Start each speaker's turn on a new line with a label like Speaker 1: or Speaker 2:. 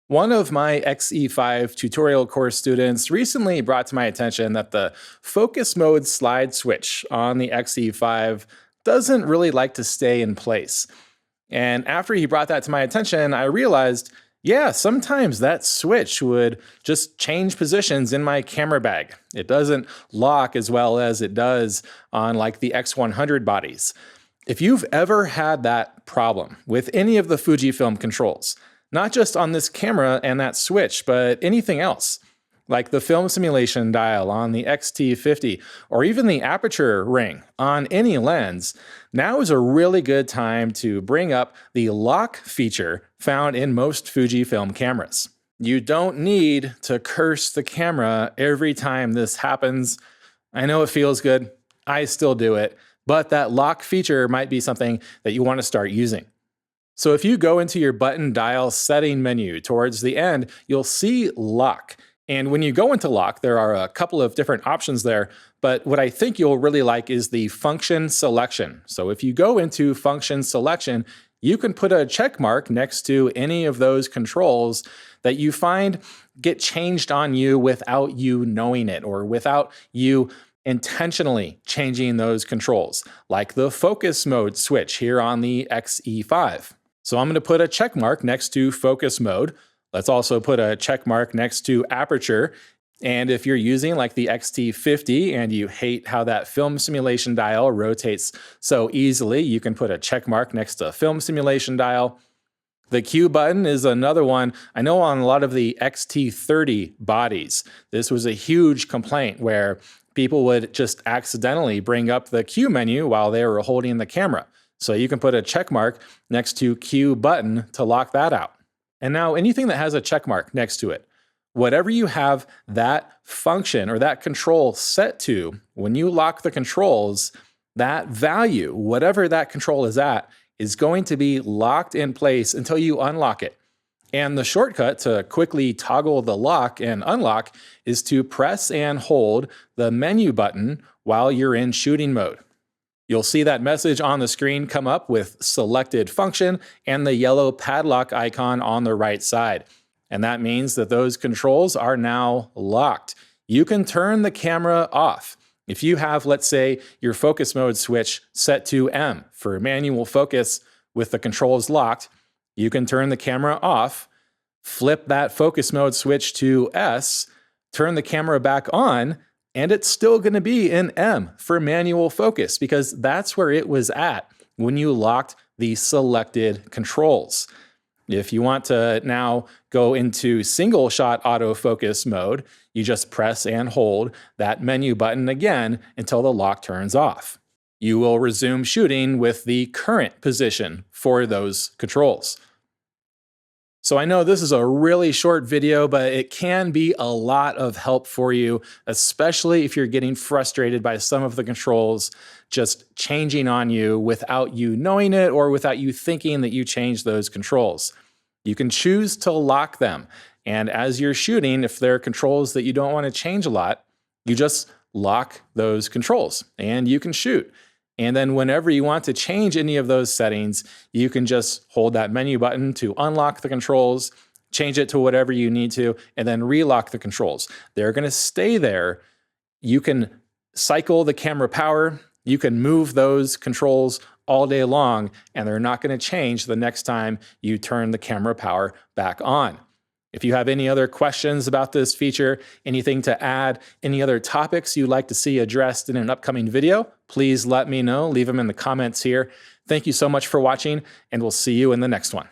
Speaker 1: One of my XE5 tutorial course students recently brought to my attention that the focus mode slide switch on the XE5 doesn't really like to stay in place. And after he brought that to my attention, I realized, yeah, sometimes that switch would just change positions in my camera bag. It doesn't lock as well as it does on like the X100 bodies. If you've ever had that problem with any of the Fujifilm controls, not just on this camera and that switch, but anything else, like the film simulation dial on the X-T50, or even the aperture ring on any lens, now is a really good time to bring up the lock feature found in most Fujifilm cameras. You don't need to curse the camera every time this happens. I know it feels good, I still do it, but that lock feature might be something that you want to start using. So if you go into your button dial setting menu towards the end, you'll see lock. And when you go into lock, there are a couple of different options there, but what I think you'll really like is the function selection. So if you go into function selection, you can put a check mark next to any of those controls that you find get changed on you without you knowing it, or without you intentionally changing those controls, like the focus mode switch here on the XE5. So I'm going to put a check mark next to focus mode. Let's also put a check mark next to aperture. And if you're using like the X-T50 and you hate how that film simulation dial rotates so easily, you can put a check mark next to film simulation dial. The Q button is another one. I know on a lot of the X-T30 bodies, this was a huge complaint where people would just accidentally bring up the Q menu while they were holding the camera. So you can put a check mark next to Q button to lock that out. And now anything that has a check mark next to it, whatever you have that function or that control set to, when you lock the controls, that value, whatever that control is at, is going to be locked in place until you unlock it. And the shortcut to quickly toggle the lock and unlock is to press and hold the menu button while you're in shooting mode. You'll see that message on the screen come up with selected function and the yellow padlock icon on the right side. And that means that those controls are now locked. You can turn the camera off. If you have, let's say, your focus mode switch set to M for manual focus with the controls locked, you can turn the camera off, flip that focus mode switch to S, turn the camera back on, and it's still going to be in M for manual focus because that's where it was at when you locked the selected controls. If you want to now go into single shot autofocus mode, you just press and hold that menu button again until the lock turns off. You will resume shooting with the current position for those controls. So I know this is a really short video, but it can be a lot of help for you, especially if you're getting frustrated by some of the controls just changing on you without you knowing it or without you thinking that you changed those controls. You can choose to lock them. And as you're shooting, if there are controls that you don't want to change a lot, you just lock those controls and you can shoot. And then whenever you want to change any of those settings, you can just hold that menu button to unlock the controls, change it to whatever you need to, and then relock the controls. They're going to stay there. You can cycle the camera power. You can move those controls all day long, and they're not going to change the next time you turn the camera power back on. If you have any other questions about this feature, anything to add, any other topics you'd like to see addressed in an upcoming video, please let me know. Leave them in the comments here. Thank you so much for watching, and we'll see you in the next one.